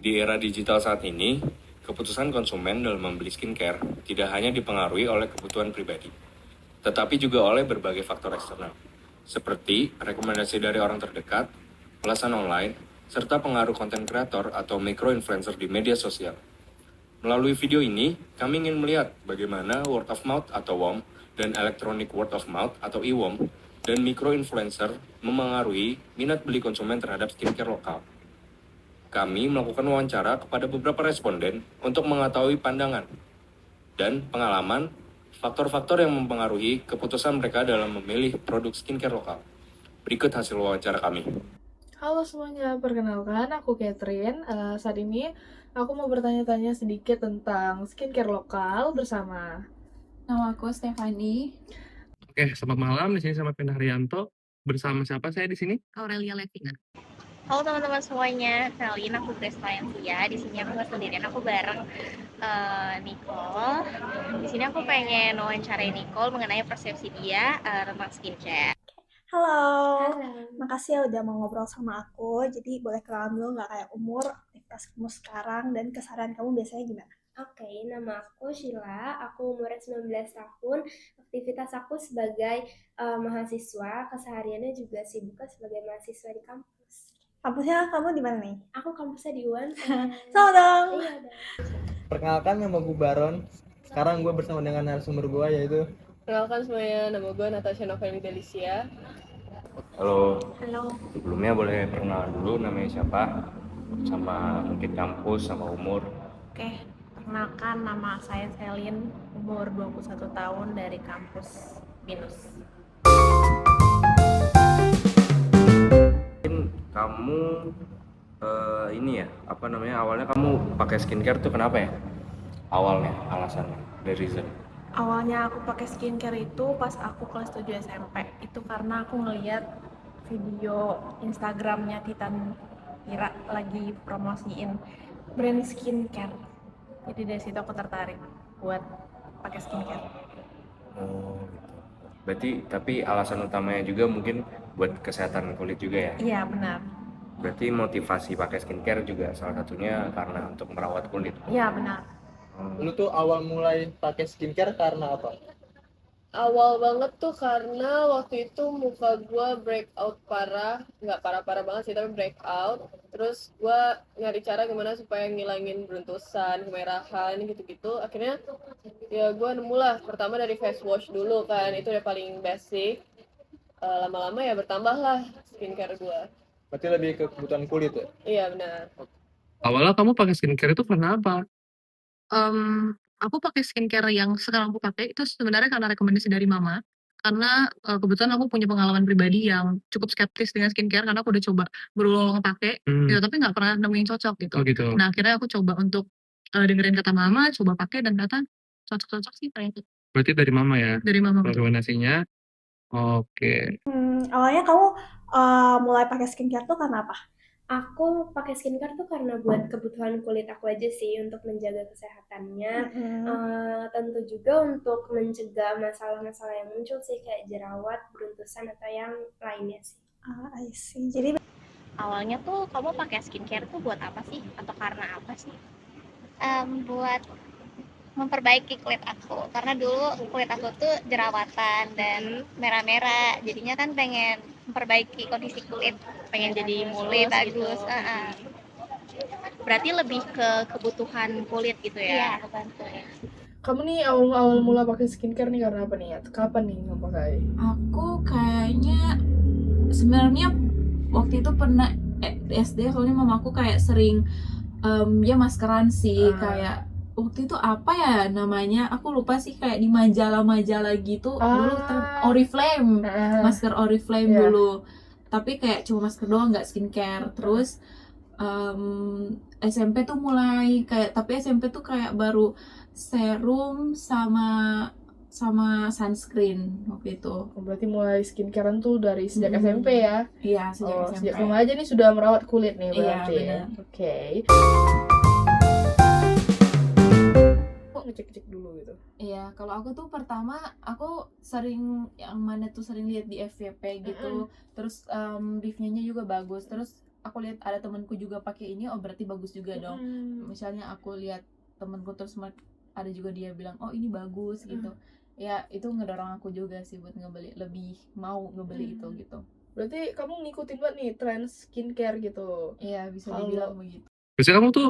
Di era digital saat ini, keputusan konsumen dalam membeli skincare tidak hanya dipengaruhi oleh kebutuhan pribadi, tetapi juga oleh berbagai faktor eksternal, seperti rekomendasi dari orang terdekat, ulasan online, serta pengaruh konten kreator atau micro-influencer di media sosial. Melalui video ini, kami ingin melihat bagaimana word of mouth atau WOM dan electronic word of mouth atau e-WOM dan micro-influencer memengaruhi minat beli konsumen terhadap skincare lokal. Kami melakukan wawancara kepada beberapa responden untuk mengetahui pandangan dan pengalaman faktor-faktor yang mempengaruhi keputusan mereka dalam memilih produk skincare lokal. Berikut hasil wawancara kami. Halo semuanya, perkenalkan aku Catherine. Saat ini aku mau bertanya-tanya sedikit tentang skincare lokal bersama Nama aku Stefani. Oke, selamat malam. Di sini sama Pena Haryanto. Bersama siapa saya di sini? Aurelia Levina. Halo teman-teman semuanya, kenalin aku Grace Valencia. Di sini aku nggak sendirian, aku bareng Nicole. Di sini aku pengen wawancarai Nicole mengenai persepsi dia tentang skincare. Halo, makasih ya udah mau ngobrol sama aku. Jadi boleh kenalan dulu nggak kayak umur, aktivitas kamu sekarang, dan keseharian kamu biasanya gimana? Oke, nama aku Sheila, aku umurnya 19 tahun, aktivitas aku sebagai mahasiswa, kesehariannya juga sibuk sebagai mahasiswa di kampus. Kampusnya kamu di mana nih? Aku kampusnya di UAN. Selamat dong! Iya dong. Perkenalkan, nama gue Baron. Sekarang gue bersama dengan narasumber gue yaitu Perkenalkan semuanya, nama gue Natasha Novelli Delicia. Halo. Halo. Sebelumnya boleh perkenalan dulu namanya siapa, sama mungkin kampus, sama umur. Oke, perkenalkan nama saya Selin, umur 21 tahun dari kampus BINUS. Mungkin kamu ini ya, awalnya kamu pakai skincare tuh kenapa ya? Awalnya, alasannya, the reason. Awalnya aku pakai skincare itu pas aku kelas 7 SMP. Itu karena aku ngeliat video Instagramnya Titan Mira lagi promosiin brand skincare. Jadi dari situ aku tertarik buat pakai skincare. Oh gitu. Berarti tapi alasan utamanya juga mungkin buat kesehatan kulit juga ya? Iya benar. Berarti motivasi pakai skincare juga salah satunya karena untuk merawat kulit. Iya benar. lu tuh awal mulai pakai skincare karena apa? Awal banget tuh karena waktu itu muka gue breakout parah, nggak parah-parah banget sih, tapi breakout. Terus gue nyari cara gimana supaya ngilangin beruntusan, kemerahan, gitu-gitu. Akhirnya ya gue nemulah, pertama dari face wash dulu kan, itu udah paling basic. Lama-lama ya bertambahlah skincare gue. Berarti lebih ke kebutuhan kulit ya? Iya benar. Awalnya kamu pakai skincare itu karena apa? Aku pakai skincare yang sekarang aku pakai itu sebenarnya karena rekomendasi dari mama. Karena kebetulan aku punya pengalaman pribadi yang cukup skeptis dengan skincare karena aku udah coba berulang-ulang pakai, gitu, tapi nggak pernah nemuin cocok gitu. Oh gitu. Nah akhirnya aku coba untuk dengerin kata mama, coba pakai dan ternyata cocok-cocok sih kayaknya. Berarti dari mama ya? Dari mama betul. Rekomendasinya. Oke. Awalnya kamu mulai pakai skincare tuh karena apa? Aku pakai skincare tuh karena buat kebutuhan kulit aku aja sih, untuk menjaga kesehatannya. Tentu juga untuk mencegah masalah-masalah yang muncul sih, kayak jerawat, beruntusan, atau yang lainnya sih. I see. Jadi Awalnya tuh kamu pakai skincare tuh buat apa sih? Atau karena apa sih? Buat memperbaiki kulit aku, karena dulu kulit aku tuh jerawatan dan merah-merah, jadinya kan pengen memperbaiki kondisi kulit, pengen jadi mulai bagus. Berarti lebih ke kebutuhan kulit gitu ya? Iya, kebantu ya. kamu nih awal mula pakai skincare nih karena apa nih? Kapan nih kamu pakai? Aku kayaknya sebenarnya waktu itu pernah SD, soalnya mamaku kayak sering ya maskeran sih, kayak waktu itu apa ya namanya, aku lupa sih, kayak di majalah-majalah gitu dulu Oriflame, masker Oriflame dulu, tapi kayak cuma masker doang, nggak skincare. Terus SMP tuh mulai kayak, tapi SMP tuh kayak baru serum sama sunscreen waktu itu. Berarti mulai skincarean tuh dari sejak SMP ya? Iya, sejak SMP. Sejak remaja nih sudah merawat kulit nih berarti. Iya, benar. Oke. Kok ngecek-ngecek dulu gitu? Iya, kalau aku tuh pertama aku sering yang mana tuh sering lihat di FYP gitu. Terus reviewnya juga bagus. Terus aku lihat ada temanku juga pakai ini, oh berarti bagus juga dong. Mm. Misalnya aku lihat temanku terus ada juga dia bilang oh ini bagus gitu, ya itu ngedorong aku juga sih buat ngebeli, lebih mau ngebeli itu gitu. Berarti kamu ngikutin banget nih tren skincare gitu. Iya bisa Kalau- dibilang begitu. Biasanya kamu tuh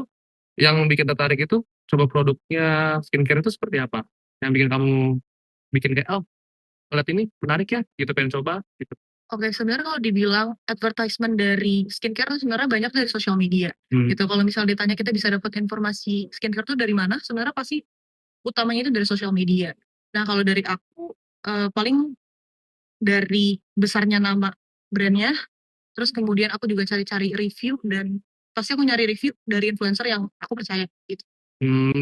yang bikin tertarik itu coba produknya skincare itu seperti apa? Yang bikin kamu bikin kayak oh lihat ini menarik ya gitu, pengen coba gitu. Oke, sebenarnya kalau dibilang advertisement dari skincare tuh sebenarnya banyak dari sosial media. Gitu. Kalau misal ditanya kita bisa dapat informasi skincare tuh dari mana, sebenarnya pasti utamanya itu dari sosial media. Nah, kalau dari aku paling dari besarnya nama brandnya, terus kemudian aku juga cari-cari review, dan pasti aku nyari review dari influencer yang aku percaya gitu.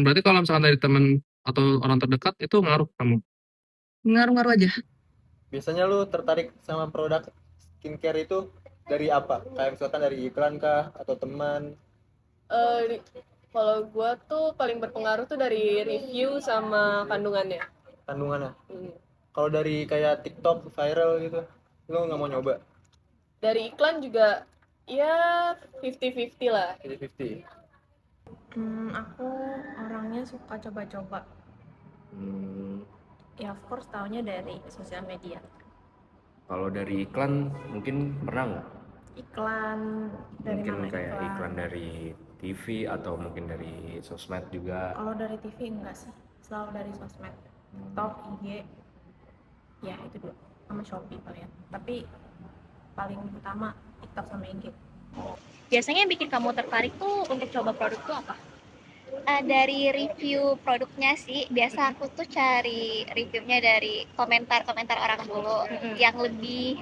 Berarti kalau misalkan dari teman atau orang terdekat itu ngaruh ke kamu? Ngaruh-ngaruh aja. Biasanya lu tertarik sama produk skincare itu dari apa? Kayak misalkan dari iklan kah atau teman? Kalau gue tuh paling berpengaruh tuh dari review sama kandungannya. Kandungannya. Kalau dari kayak TikTok viral gitu, lu nggak mau nyoba? Dari iklan juga ya 50-50 lah. 50-50. Aku orangnya suka coba-coba. Ya of course taunya dari sosial media. Kalau dari iklan mungkin pernah nggak? Iklan dari Mungkin mana kayak iklan dari TV atau mungkin dari sosmed juga. Kalau dari TV enggak sih, selalu dari sosmed, TikTok, IG, ya itu dulu, sama Shopee paling. Tapi paling utama TikTok sama IG. Biasanya yang bikin kamu tertarik tuh untuk coba produk tuh apa? Dari review produknya sih, biasa aku tuh cari reviewnya dari komentar-komentar orang dulu yang lebih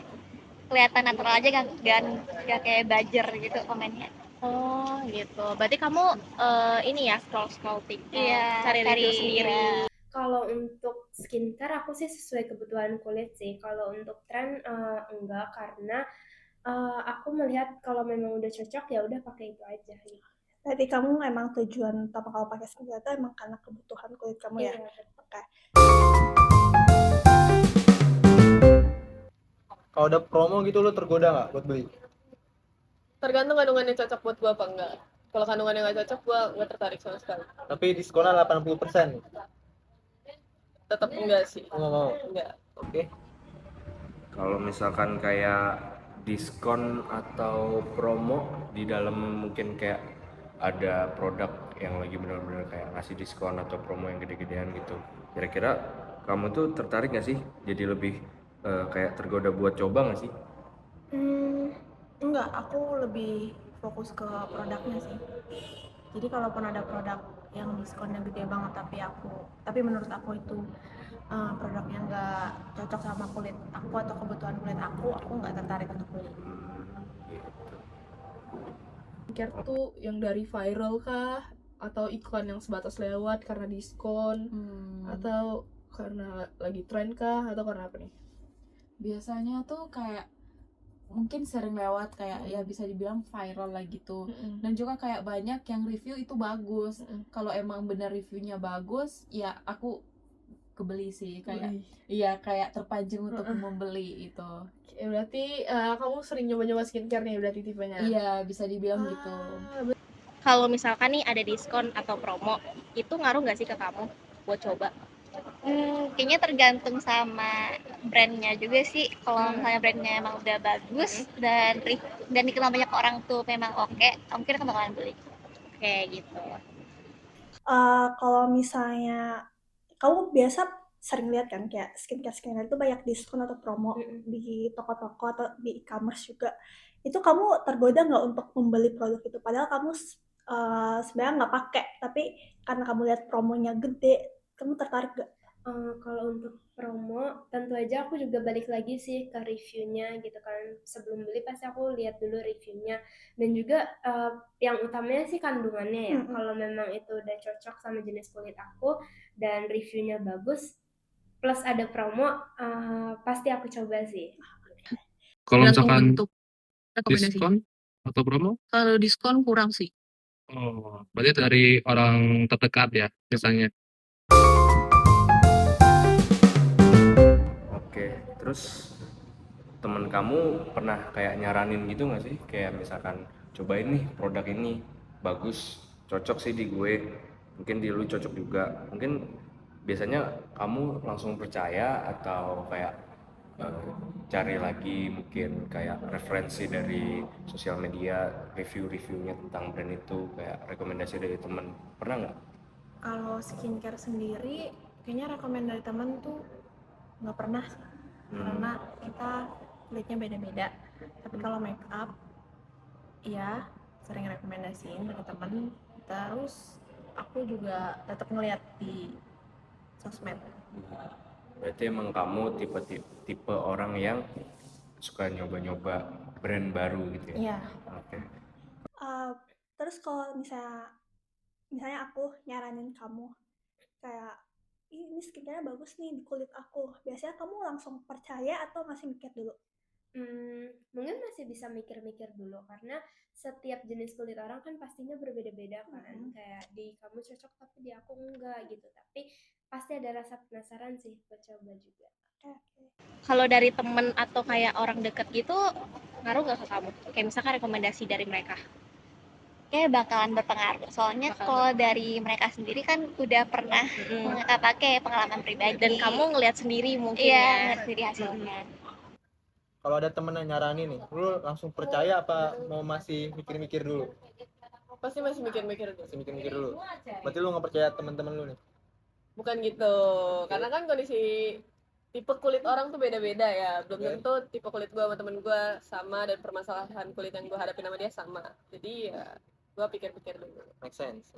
kelihatan natural aja, gak kayak buzzer gitu komennya. Oh gitu, berarti kamu ini ya scroll TikTok, Iya, cari review sendiri. Kalau untuk skincare aku sih sesuai kebutuhan kulit sih. Kalau untuk tren enggak, karena aku melihat kalau memang udah cocok ya udah pakai itu aja gitu. Berarti kamu emang tujuan utama kalau pakai skincare itu emang karena kebutuhan kulit kamu ya? Iya. Oke. Kalau ada promo gitu lu tergoda nggak buat beli? Tergantung kandungannya cocok buat gue apa enggak. Kalau kandungannya nggak cocok, gue nggak tertarik sama sekali. Tapi diskonnya 80%. Tetap enggak sih. Nggak mau? Enggak. Oke. Kalau misalkan kayak diskon atau promo di dalam, mungkin kayak ada produk yang lagi benar-benar kayak ngasih diskon atau promo yang gede-gedean gitu, kira-kira kamu tuh tertarik nggak sih? Jadi lebih kayak tergoda buat coba nggak sih? Enggak, aku lebih fokus ke produknya sih. Jadi kalaupun ada produk yang diskonnya gede banget tapi menurut aku itu produknya nggak cocok sama kulit aku atau kebutuhan kulit aku nggak tertarik untuk beli. Skincare tuh yang dari viral kah? Atau iklan yang sebatas lewat karena diskon? Atau karena lagi tren kah? Atau karena apa nih? Biasanya tuh kayak mungkin sering lewat, kayak ya bisa dibilang viral lah gitu. Dan juga kayak banyak yang review itu bagus. Kalau emang benar reviewnya bagus, ya aku kebeli sih, kayak iya kayak terpancing untuk membeli itu. Berarti kamu sering nyoba-nyoba skincare nih berarti tipenya? Iya, bisa dibilang gitu. Kalau misalkan nih ada diskon atau promo, itu ngaruh nggak sih ke kamu buat coba? Kayaknya tergantung sama brandnya juga sih. Kalau misalnya brandnya emang udah bagus dan dikenal banyak orang tuh memang oke, mungkin aku bakalan beli. Kayak gitu. Kalau misalnya kamu biasa sering lihat kan kayak skincare itu banyak diskon atau promo di toko-toko atau di e-commerce juga. Itu kamu tergoda nggak untuk membeli produk itu? Padahal kamu sebenarnya nggak pakai, tapi karena kamu lihat promonya gede, kamu tertarik nggak? Kalau untuk promo, tentu aja aku juga balik lagi sih ke reviewnya gitu kan. Sebelum beli pasti aku lihat dulu reviewnya. Dan juga yang utamanya sih kandungannya ya. Kalau memang itu udah cocok sama jenis kulit aku dan reviewnya bagus, plus ada promo, pasti aku coba sih. Kalau misalkan Untuk rekomendasi. diskon atau promo? Kalau diskon kurang sih. Oh, berarti dari orang terdekat ya biasanya. Oke, terus temen kamu pernah kayak nyaranin gitu nggak sih? Kayak misalkan cobain nih produk ini, bagus, cocok sih di gue, mungkin di lu cocok juga. Mungkin biasanya kamu langsung percaya atau kayak cari lagi mungkin kayak referensi dari sosial media, review-reviewnya tentang brand itu, kayak rekomendasi dari temen, pernah nggak? Kalau skincare sendiri, kayaknya rekomend dari teman tuh nggak pernah sih. Karena kita kulitnya beda-beda. Tapi kalau make up, ya sering rekomendasiin dari teman. Terus aku juga tetap ngeliat di sosmed. Berarti emang kamu tipe orang yang suka nyoba-nyoba brand baru gitu ya? Iya. Oke. Terus kalau misalnya aku nyaranin kamu kayak ini skincare bagus nih di kulit aku, biasanya kamu langsung percaya atau masih mikir dulu? Mungkin masih bisa mikir-mikir dulu karena setiap jenis kulit orang kan pastinya berbeda-beda kan. Kayak di kamu cocok tapi di aku enggak gitu. Tapi pasti ada rasa penasaran sih buat coba juga. Kalau dari temen atau kayak orang deket gitu ngaruh gak ke kamu? Kayak misalkan rekomendasi dari mereka. Kayak bakalan berpengaruh. Soalnya kalau dari mereka sendiri kan udah pernah pakai pengalaman pribadi. Dan kamu ngelihat sendiri mungkin Iya, ya. ngeliat sendiri hasilnya. Kalau ada temen yang nyaranin nih, lu langsung percaya apa mau masih mikir-mikir dulu? Pasti masih mikir-mikir. Masih mikir-mikir dulu. Berarti lu nggak percaya teman-teman lu nih? Bukan gitu, karena kan kondisi tipe kulit orang tuh beda-beda ya. Belum tentu tipe kulit gue sama temen gue sama dan permasalahan kulit yang gue hadapin sama dia sama. Jadi ya gue pikir-pikir dulu. Make sense.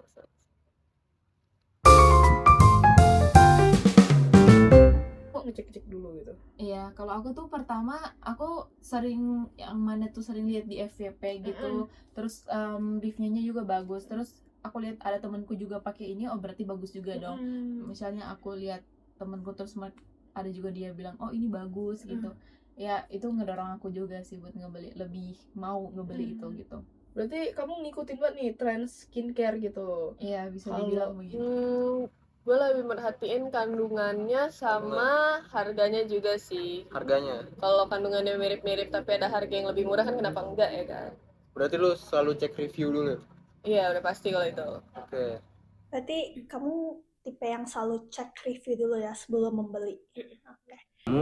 Kok ngecek-cek dulu gitu? Iya, kalau aku tuh pertama aku sering yang mana tuh sering lihat di FYP gitu, terus reviewnya juga bagus, terus aku lihat ada temanku juga pakai ini, oh berarti bagus juga dong. Misalnya aku lihat temanku terus ada juga dia bilang oh ini bagus gitu, ya itu ngedorong aku juga sih buat ngebeli, lebih mau ngebeli itu gitu. Berarti kamu ngikutin banget nih tren skincare gitu? Iya bisa dibilang begitu. Gue lebih merhatiin kandungannya sama harganya juga sih. Harganya? Kalau kandungannya mirip-mirip tapi ada harga yang lebih murah kan kenapa enggak ya kan? Berarti lu selalu cek review dulu? Iya udah pasti kalau itu. Oke. Berarti kamu tipe yang selalu cek review dulu ya sebelum membeli? Oke. Kamu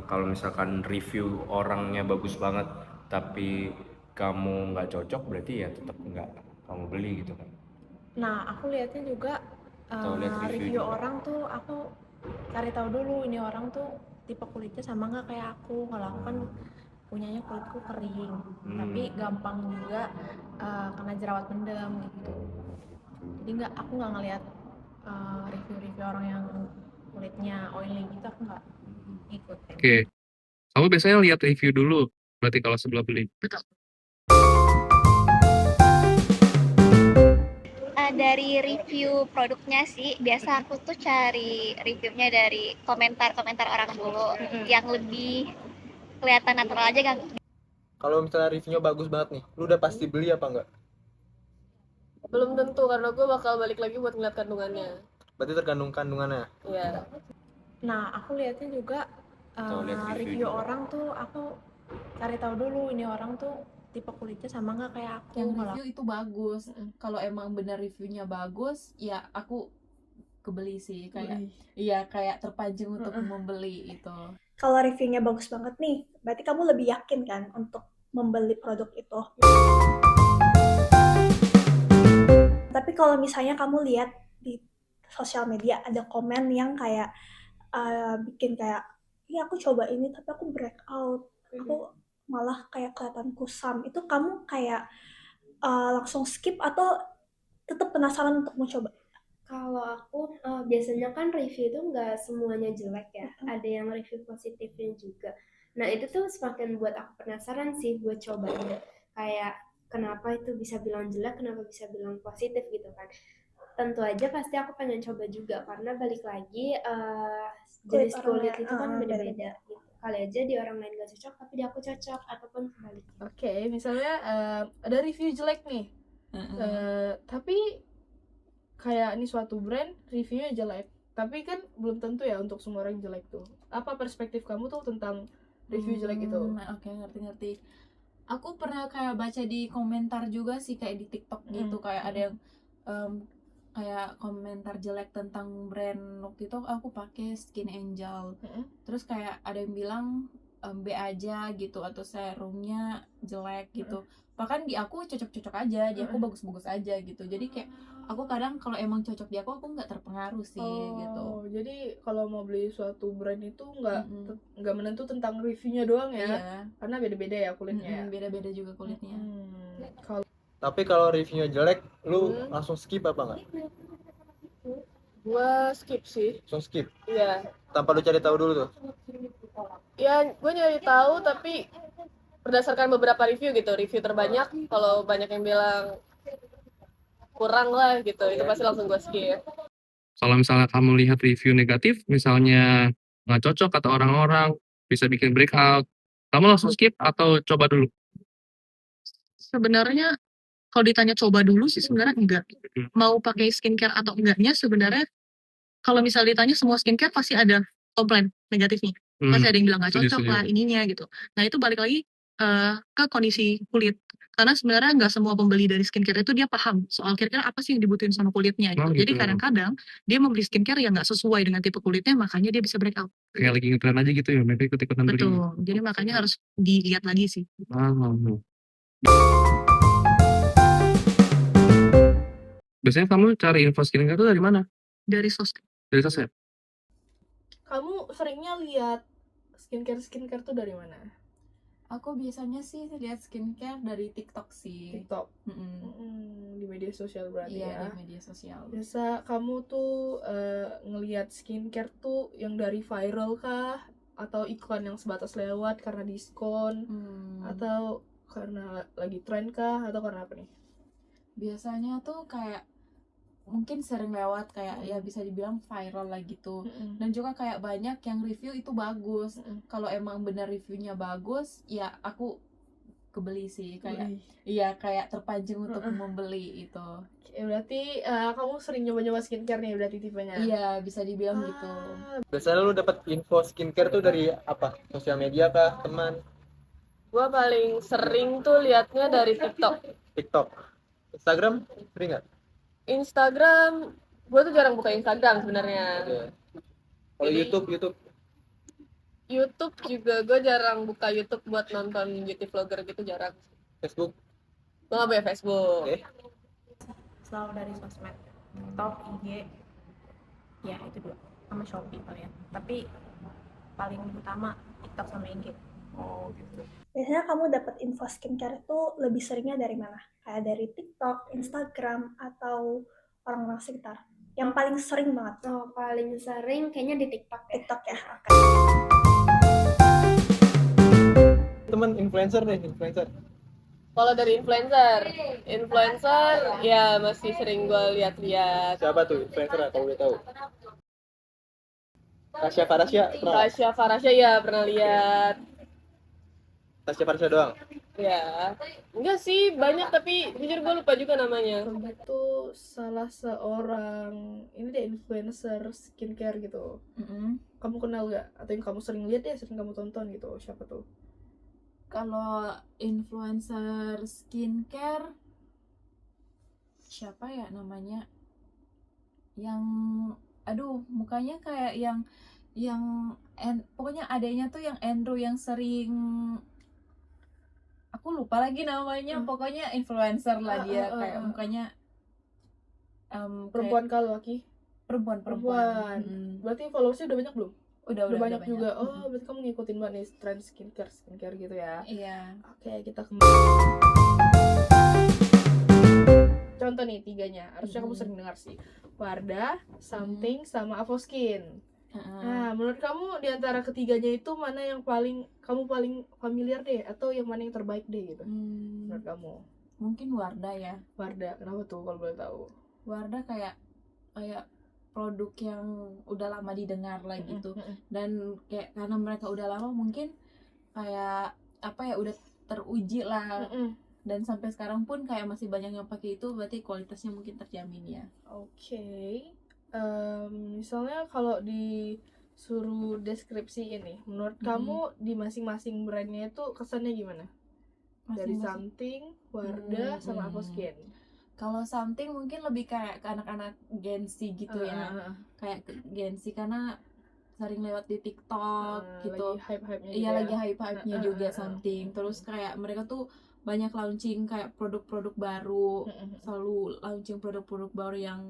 kalau misalkan review orangnya bagus banget tapi kamu nggak cocok, berarti ya tetap nggak kamu beli gitu kan? Nah, aku lihatnya juga review orang tuh aku cari tahu dulu ini orang tuh tipe kulitnya sama nggak kayak aku. Kalau aku kan punyanya kulitku kering, tapi gampang juga kena jerawat mendem gitu. Jadi aku nggak ngelihat review-review orang yang kulitnya oily gitu, aku nggak ikutin. Oke. Kamu biasanya lihat review dulu, berarti kalau sebelum beli. Dari review produknya sih, biasa aku tuh cari reviewnya dari komentar-komentar orang dulu yang lebih kelihatan natural aja kan. Kalau misalnya reviewnya bagus banget nih, lu udah pasti beli apa enggak? Belum tentu karena gue bakal balik lagi buat ngeliat kandungannya. Berarti tergantung kandungannya? Iya. Nah, aku lihatnya juga review orang tuh aku cari tahu dulu ini orang tuh tipe kulitnya sama nggak kayak aku. Yang review itu bagus. Kalau emang benar reviewnya bagus, ya aku kebeli sih, kayak iya kayak terpancing untuk membeli itu. Kalau reviewnya bagus banget nih, berarti kamu lebih yakin kan untuk membeli produk itu. Tapi kalau misalnya kamu lihat di sosial media ada komen yang kayak bikin kayak, iya aku coba ini tapi aku breakout, aku malah kayak kelihatan kusam, itu kamu kayak langsung skip atau tetap penasaran untuk mencoba? Kalau aku biasanya kan review itu nggak semuanya jelek ya, ada yang review positifnya juga. Nah itu tuh semakin buat aku penasaran sih buat cobanya, kayak kenapa itu bisa bilang jelek, kenapa bisa bilang positif gitu kan. Tentu aja pasti aku pengen coba juga karena balik lagi jenis kulit itu kan beda-beda gitu. Kali aja di orang lain gak cocok tapi di aku cocok, ataupun sebaliknya. Oke, misalnya ada review jelek nih, tapi kayak ini suatu brand reviewnya jelek, tapi kan belum tentu ya untuk semua orang jelek tuh. Apa perspektif kamu tuh tentang review jelek itu? Oke, ngerti. Aku pernah kayak baca di komentar juga sih, kayak di TikTok gitu, kayak ada yang kayak komentar jelek tentang brand. Waktu itu aku pakai Skin Angel, terus kayak ada yang bilang B aja gitu, atau serumnya jelek gitu. Bahkan di aku cocok-cocok aja, di aku bagus-bagus aja gitu. Jadi kayak aku kadang kalau emang cocok di aku nggak terpengaruh sih gitu. Jadi kalau mau beli suatu brand itu nggak menentu tentang reviewnya doang ya, Iya. karena beda-beda ya kulitnya. ya. Beda-beda juga kulitnya. Tapi kalau reviewnya jelek, lu langsung skip apa nggak? Gua skip sih. Langsung skip? Iya. Tanpa lu cari tahu dulu tuh? Ya, gue nyari tahu tapi berdasarkan beberapa review gitu. Review terbanyak, kalau banyak yang bilang kurang lah gitu, itu pasti langsung gue skip. Kalau misalnya kamu lihat review negatif, misalnya nggak cocok kata orang-orang, bisa bikin breakout, kamu langsung skip atau coba dulu? Sebenarnya kalau ditanya coba dulu sih sebenarnya enggak. Mau pakai skincare atau enggaknya sebenarnya kalau misal ditanya semua skincare pasti ada komplain negatifnya. Pasti ada yang bilang nggak cocok lah ininya gitu. Nah itu balik lagi ke kondisi kulit. Karena sebenarnya nggak semua pembeli dari skincare itu dia paham soal kira-kira apa sih yang dibutuhin sama kulitnya gitu. Jadi kadang-kadang dia membeli skincare yang nggak sesuai dengan tipe kulitnya, makanya dia bisa breakout. Kayak lagi ngetren aja gitu ya, mereka ikut-ikutan beli. Betul. Jadi makanya harus dilihat lagi sih. Biasanya kamu cari info skincare itu dari mana? Dari sosmed. Dari sosmed? Kamu seringnya lihat skincare tuh dari mana? Aku biasanya sih lihat skincare dari TikTok sih. TikTok. Di media sosial berarti Iya, ya. di media sosial. Biasa kamu tuh ngelihat skincare tuh yang dari viral kah? Atau iklan yang sebatas lewat karena diskon? Atau karena lagi tren kah? Atau karena apa nih? Biasanya tuh kayak mungkin sering lewat, kayak ya bisa dibilang viral lah gitu. Dan juga kayak banyak yang review itu bagus. Kalau emang benar reviewnya bagus, ya aku kebeli sih, kayak iya kayak terpancing untuk membeli itu. Berarti kamu sering nyoba-nyoba skincare nih berarti tipenya? Iya, bisa dibilang gitu. Biasanya lu dapat info skincare tuh dari apa? Sosial media kah, teman? Gua paling sering tuh liatnya dari TikTok. TikTok. Instagram sering nggak? Instagram, gue tuh jarang buka Instagram sebenarnya. Kalau YouTube juga gue jarang buka YouTube buat nonton beauty vlogger gitu, jarang. Facebook? Gue nggak punya Facebook. Selalu dari sosmed, TikTok, IG, ya itu dua, sama Shopee kalian. Tapi paling utama TikTok sama IG. Oh gitu. Biasanya kamu dapat info skincare itu lebih seringnya dari mana? Kayak dari TikTok, Instagram, atau orang-orang sekitar? Yang paling sering banget? Oh, paling sering kayaknya di TikTok ya. TikTok ya? Temen influencer deh, influencer. Kalau dari influencer ya masih sering gue lihat-lihat. Siapa tuh influencer kalau boleh tahu? Tasya Farasya Ya pernah lihat. Tasya Farasya doang? Ya, enggak sih, banyak tapi jujur gue lupa juga namanya. Itu salah seorang ini deh influencer skincare gitu. Kamu kenal gak? Atau yang kamu sering lihat ya, sering kamu tonton gitu, siapa tuh? Kalau influencer skincare siapa ya namanya? Yang mukanya kayak pokoknya adanya tuh yang Andrew yang sering, aku lupa lagi namanya, pokoknya influencer lah dia, kayak mukanya perempuan kah laki? Perempuan. Berarti followersnya udah banyak belum? Udah banyak juga. Oh, berarti kamu ngikutin banget nih tren skincare gitu ya? Iya. Oke, kita kembali. Contoh nih tiganya, harusnya kamu sering dengar sih. Wardah, Something, sama Avoskin. Nah, menurut kamu di antara ketiganya itu mana yang kamu paling familiar deh, atau yang mana yang terbaik deh gitu? Menurut kamu? Mungkin Wardah ya. Wardah, kenapa tuh kalau boleh tahu? Wardah kayak produk yang udah lama didengar lah gitu. Dan kayak karena mereka udah lama mungkin kayak udah teruji lah. Dan sampai sekarang pun kayak masih banyak yang pakai itu, berarti kualitasnya mungkin terjamin ya. Oke. Misalnya kalau disuruh deskripsi ini, menurut kamu di masing-masing brandnya itu kesannya gimana? dari Masing-masing. Something, Wardah, sama Avoskin. Kalau Something mungkin lebih kayak ke anak-anak Gen Z gitu ya. Kayak ke Gen Z karena sering lewat di TikTok gitu. Lagi hype-hype-nya Iya, juga lagi ya. hype-hype-nya juga Something. Terus kayak mereka tuh banyak launching kayak produk-produk baru. Selalu launching produk-produk baru yang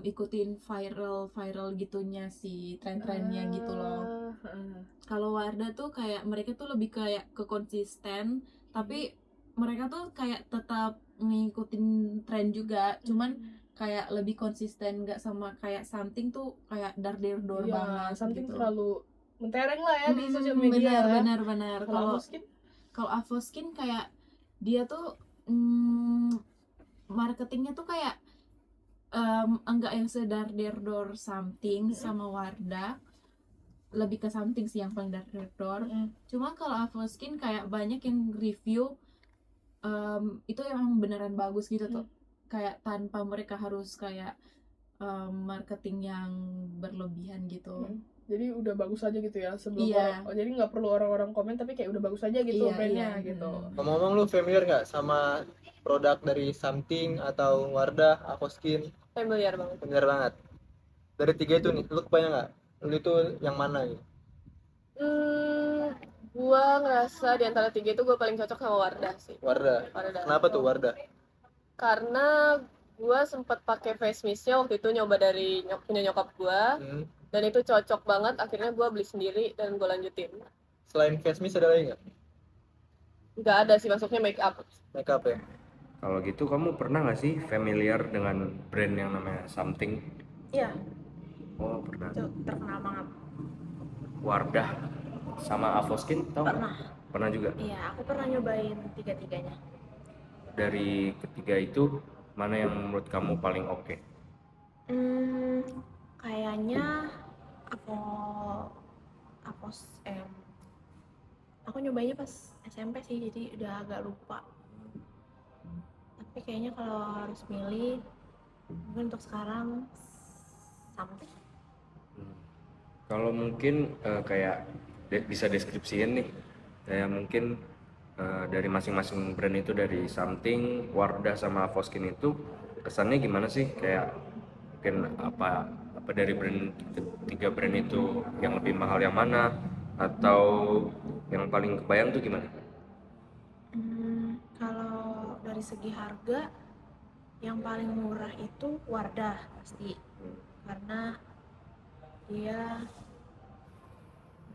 ikutin viral gitunya si tren-trennya gitu loh. Kalau Wardah tuh kayak mereka tuh lebih kayak ke konsisten, tapi mereka tuh kayak tetap ngikutin tren juga, cuman kayak lebih konsisten, nggak sama kayak Something tuh kayak dar-der-dor Iya, banget Something gitu. terlalu mentereng lah ya di sosial media. Benar. Kalau Avoskin kayak dia tuh marketingnya tuh kayak enggak yang sedar-der-dor Something sama Wardah, lebih ke Something sih yang paling dar-der-dor. Cuma kalau Avoskin kayak banyak yang review itu emang beneran bagus gitu tuh, kayak tanpa mereka harus kayak marketing yang berlebihan gitu. Jadi udah bagus aja gitu ya sebelum Iya. jadi nggak perlu orang-orang komen tapi kayak udah bagus aja gitu brandnya gitu. Ngomong-ngomong, lu familiar nggak sama produk dari Something atau Wardah, Avoskin? Familiar banget. Familiar banget. Dari tiga itu nih, lu kebayang nggak? Lu itu yang mana gitu? Gua ngerasa di antara tiga itu gue paling cocok sama Wardah sih. Wardah. Kenapa tuh Wardah? Karena gue sempat pakai face mistnya waktu itu, nyoba dari punya nyokap gue, dan itu cocok banget. Akhirnya gue beli sendiri dan gue lanjutin. Selain face mist ada lagi nggak? Nggak ada sih, masuknya make up. Make up ya. Kalau gitu kamu pernah nggak sih familiar dengan brand yang namanya Something? Iya. Oh pernah. Itu terkenal banget. Wardah sama Avoskin tau nggak? Pernah juga. Iya, aku pernah nyobain tiga-tiganya. Dari ketiga itu mana yang menurut kamu paling oke? Kayaknya aku nyobainnya pas SMP sih, jadi udah agak lupa. Tapi kayaknya kalau harus milih, mungkin untuk sekarang Something. Kalau mungkin kayak bisa deskripsiin nih, kayak mungkin dari masing-masing brand itu, dari Something, Wardah sama Avoskin itu kesannya gimana sih? Kayak mungkin apa dari tiga brand itu yang lebih mahal yang mana, atau yang paling kebayang tuh gimana? Kalau dari segi harga, yang paling murah itu Wardah pasti, karena dia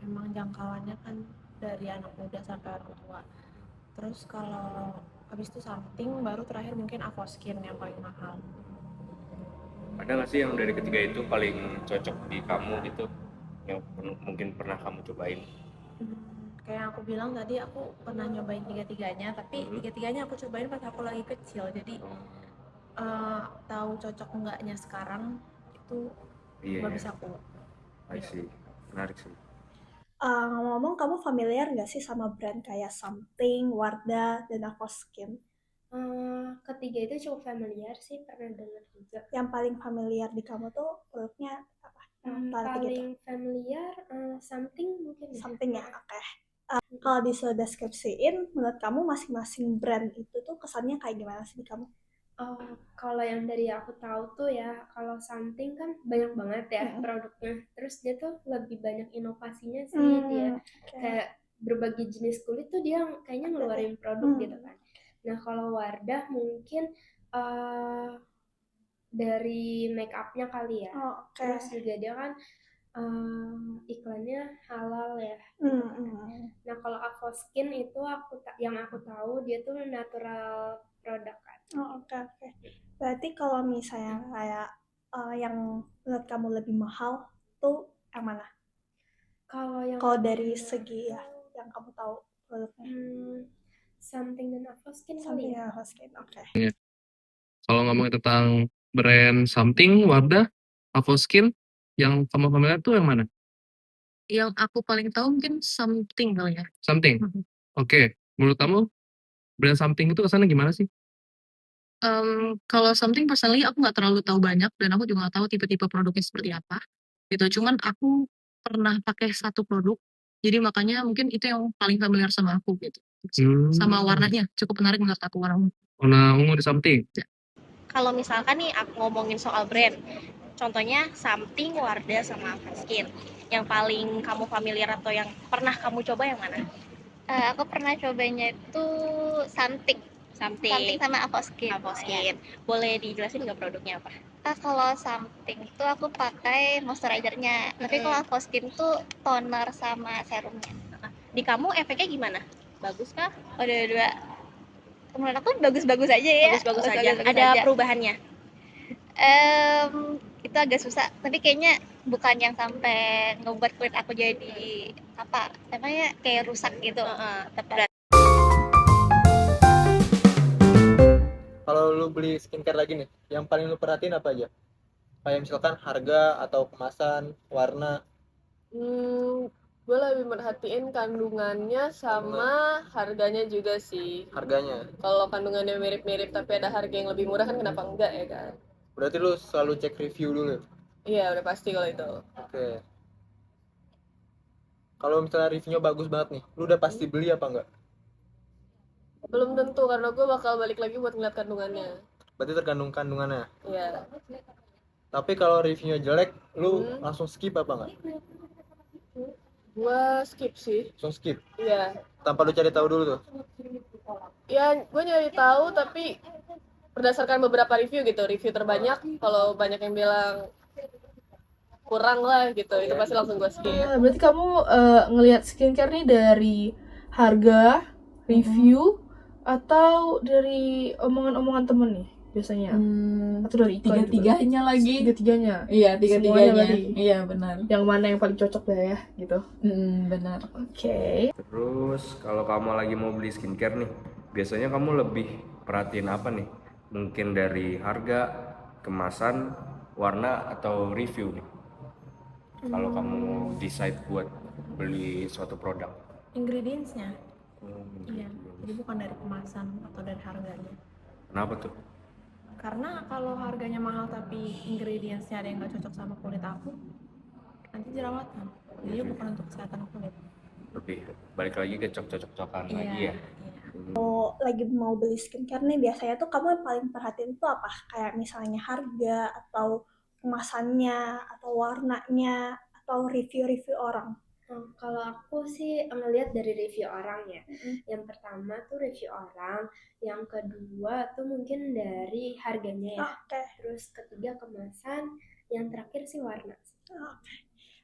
memang jangkauannya kan dari anak muda sampai orang tua. Terus kalau habis itu Something, baru terakhir mungkin Avoskin yang paling mahal. Ada nggak sih yang dari ketiga itu paling cocok di kamu gitu, yang mungkin pernah kamu cobain? Kayak aku bilang tadi, aku pernah nyobain tiga-tiganya, tapi tiga-tiganya aku cobain pas aku lagi kecil, jadi tahu cocok enggaknya sekarang itu nggak bisa aku. I see. Menarik sih. Ngomong-ngomong, kamu familiar nggak sih sama brand kayak Something, Wardah, dan Avoskin? Ketiga itu cukup familiar sih, pernah dengar juga. Yang paling familiar di kamu tuh produknya apa? Paling familiar Something mungkin. Something ya, oke. Kalau disuruh deskripsiin, menurut kamu masing-masing brand itu tuh kesannya kayak gimana sih di kamu? Kalau yang dari aku tahu tuh ya, kalau Something kan banyak banget ya produknya. Terus dia tuh lebih banyak inovasinya sih, dia kayak berbagai jenis kulit tuh dia kayaknya ngeluarin produk gitu kan. Nah kalau Wardah mungkin dari make upnya kali ya. Terus juga dia kan iklannya halal ya. Nah kalau Avoskin itu yang aku tahu dia tuh natural produk kan. Oke. Berarti kalau misalnya kayak yang menurut kamu lebih mahal tuh yang mana? Kalau dari segi ya yang kamu tahu produknya. Something dan Avoskin Something kali ya. dan Avoskin, oke. Kalau ngomongin tentang brand Something, Wardah, Avoskin, yang kamu familiar tuh yang mana? Yang aku paling tahu mungkin Something kali ya. Something. Oke. Menurut kamu brand Something itu kesannya gimana sih? Kalau Something personally aku nggak terlalu tahu banyak, dan aku juga nggak tahu tipe-tipe produknya seperti apa gitu. Cuman aku pernah pakai satu produk, jadi makanya mungkin itu yang paling familiar sama aku gitu. Sama warnanya cukup menarik menurut aku, warna ungu. Warna ungu di Something. Kalau misalkan nih aku ngomongin soal brand, contohnya Something, Wardah, sama Avoskin. Yang paling kamu familiar atau yang pernah kamu coba yang mana? Aku pernah cobanya itu Something sama Avoskin. Boleh dijelasin nggak produknya apa? Kalau Something itu aku pakai moisturizer-nya, tapi kalau Avoskin tuh toner sama serumnya. Di kamu efeknya gimana? Bagus kah? Oh, dua-dua menurut aku bagus-bagus aja ya. Bagus-bagus aja. Bagus-bagus Ada aja. perubahannya? Itu agak susah, tapi kayaknya bukan yang sampai ngebuat kulit aku jadi apa namanya kayak rusak gitu. Tetap. Kalau lu beli skincare lagi nih, yang paling lu perhatiin apa aja? Kayak misalkan harga atau kemasan, warna. Gue lebih merhatiin kandungannya sama harganya juga sih. Harganya. Kalau kandungannya mirip-mirip tapi ada harga yang lebih murah kan kenapa enggak ya kan? Berarti lu selalu cek review dulu. Iya, udah pasti kalau itu. Oke. Kalau misalnya reviewnya bagus banget nih, lu udah pasti beli apa enggak? Belum tentu karena gue bakal balik lagi buat ngeliat kandungannya. Berarti tergantung kandungannya. Iya. Tapi kalau reviewnya jelek, lu langsung skip apa enggak? Gue skip sih. Langsung skip. Iya. Tanpa lu cari tahu dulu tuh. Ya, gue nyari tahu tapi berdasarkan beberapa review gitu. Review terbanyak kalau banyak yang bilang kurang lah gitu, itu pasti langsung gue skip. Berarti kamu ngelihat skincare nih dari harga, review, atau dari omongan-omongan temen nih biasanya? Atau dari iklan? Tiga-tiganya lagi. Tiga-tiganya? Iya, tiga-tiganya. berarti? Iya, benar. Yang mana yang paling cocok lah ya, gitu? Benar. Oke. Terus kalau kamu lagi mau beli skincare nih, biasanya kamu lebih perhatiin apa nih? Mungkin dari harga, kemasan, warna, atau review nih? Kalau kamu decide buat beli suatu produk. Ingredients-nya. Iya, jadi bukan dari kemasan atau dari harganya. Kenapa tuh? Karena kalau harganya mahal tapi ingredients-nya ada yang nggak cocok sama kulit aku, nanti jerawatan. Jadi bukan untuk kesehatan kulit. Lebih balik lagi ke cocok-cocokan lagi ya. Kalau lagi mau beli skincare nih, biasanya tuh kamu yang paling perhatiin tuh apa? Kayak misalnya harga, atau kemasannya, atau warnanya, atau review-review orang? Kalau aku sih ngeliat dari review orang ya. Yang pertama tuh review orang, yang kedua tuh mungkin dari harganya ya. Terus ketiga kemasan, yang terakhir sih warna.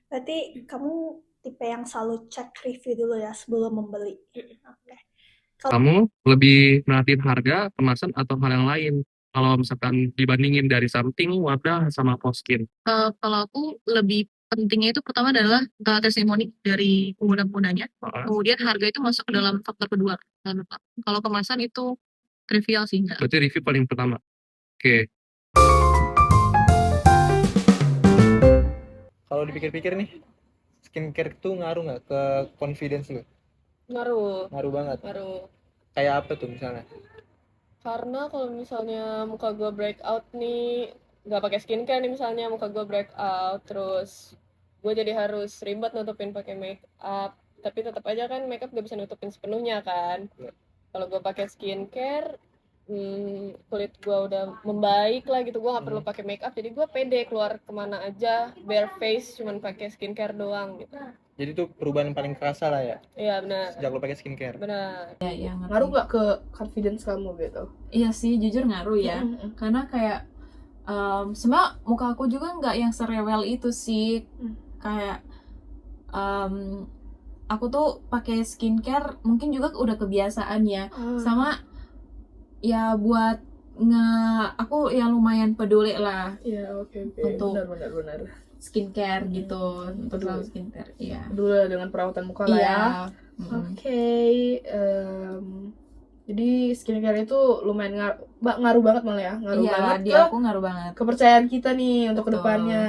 Berarti kamu tipe yang selalu cek review dulu ya sebelum membeli. Kamu lebih merhatiin harga, kemasan, atau hal yang lain? Kalau misalkan dibandingin dari Something, Wardah, sama Avoskin. Kalau aku lebih pentingnya itu pertama adalah testimoni dari pengguna-penggunanya. Kemudian harga itu masuk ke dalam faktor kedua. Kalau kemasan itu trivial sih. Berarti review paling pertama. Oke. Kalau dipikir-pikir nih, skincare tuh ngaruh nggak ke confidence lu? Ngaruh. Ngaruh banget. Ngaruh. Kayak apa tuh misalnya? Karena kalau misalnya muka gue breakout nih, nggak pakai skincare nih misalnya muka gue breakout, terus gue jadi harus ribet nutupin pakai make up, tapi tetap aja kan make up gak bisa nutupin sepenuhnya kan. Kalau gue pakai skincare, kulit gue udah membaik lah gitu, gue nggak perlu pakai make up, jadi gue pede keluar kemana aja bare face cuman pakai skincare doang gitu. Jadi tuh perubahan paling kerasa lah ya. Iya benar. Sejak lo pakai skincare. Benar. Ya, Ngaruh nggak ke confidence kamu gitu? Iya sih, jujur ngaruh ya. Karena kayak sebenarnya muka aku juga nggak yang serewel itu sih. Kayak aku tuh pakai skincare mungkin juga udah kebiasaan ya. Sama ya buat aku yang lumayan peduli lah. Iya, oke. Untuk Benar. skincare gitu, untuk selalu skincare. Iya. Dulu dengan perawatan muka lah ya. Oke. Jadi skincare itu lumayan ngaruh banget malah ya. Ngaruh banget di ke aku ngaruh banget. kepercayaan kita nih untuk Betul. kedepannya,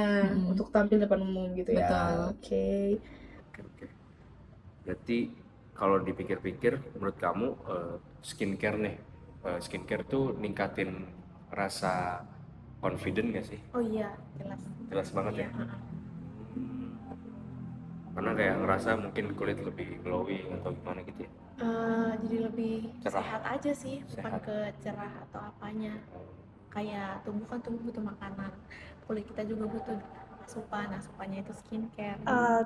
untuk tampil depan umum gitu ya. Betul. Oke. Berarti kalau dipikir-pikir, menurut kamu skincare nih, skincare tuh ningkatin rasa confident gak sih? Oh iya, jelas. Jelas banget ya. Karena kayak ngerasa mungkin kulit lebih glowing atau gimana gitu ya. Jadi lebih Cerah. sehat aja sih, bukan Sehat. ke cerah atau apanya. Kayak tubuh butuh makanan, kulit kita juga butuh asupannya itu skincare.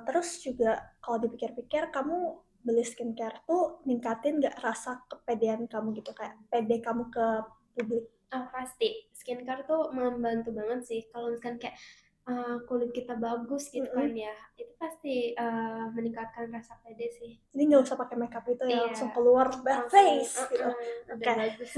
Terus juga kalau dipikir-pikir, kamu beli skincare tuh ningkatin nggak rasa kepedean kamu gitu, kayak pede kamu ke publik? Pasti skincare tuh membantu banget sih kalau misalkan kayak kulit kita bagus gitu kan ya, itu pasti meningkatkan rasa pede sih. Jadi nggak usah pakai makeup itu ya, Iya. langsung keluar bad Langsung, face gitu. udah Oke. bagus.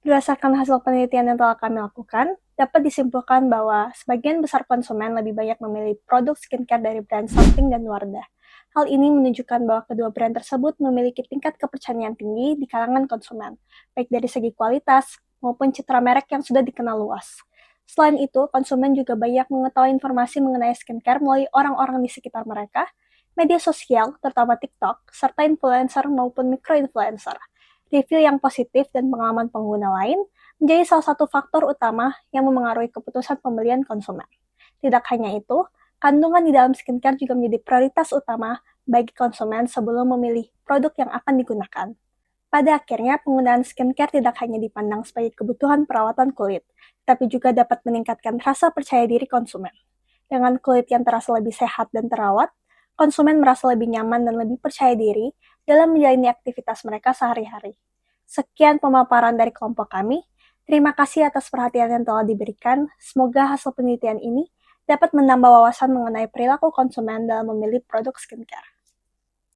Berdasarkan hasil penelitian yang telah kami lakukan, dapat disimpulkan bahwa sebagian besar konsumen lebih banyak memilih produk skincare dari brand Something dan Wardah. Hal ini menunjukkan bahwa kedua brand tersebut memiliki tingkat kepercayaan tinggi di kalangan konsumen, baik dari segi kualitas maupun citra merek yang sudah dikenal luas. Selain itu, konsumen juga banyak mengetahui informasi mengenai skincare melalui orang-orang di sekitar mereka, media sosial, terutama TikTok, serta influencer maupun micro-influencer. Review yang positif dan pengalaman pengguna lain menjadi salah satu faktor utama yang memengaruhi keputusan pembelian konsumen. Tidak hanya itu, kandungan di dalam skincare juga menjadi prioritas utama bagi konsumen sebelum memilih produk yang akan digunakan. Pada akhirnya, penggunaan skincare tidak hanya dipandang sebagai kebutuhan perawatan kulit, tapi juga dapat meningkatkan rasa percaya diri konsumen. Dengan kulit yang terasa lebih sehat dan terawat, konsumen merasa lebih nyaman dan lebih percaya diri dalam menjalani aktivitas mereka sehari-hari. Sekian pemaparan dari kelompok kami. Terima kasih atas perhatian yang telah diberikan. Semoga hasil penelitian ini dapat menambah wawasan mengenai perilaku konsumen dalam memilih produk skincare.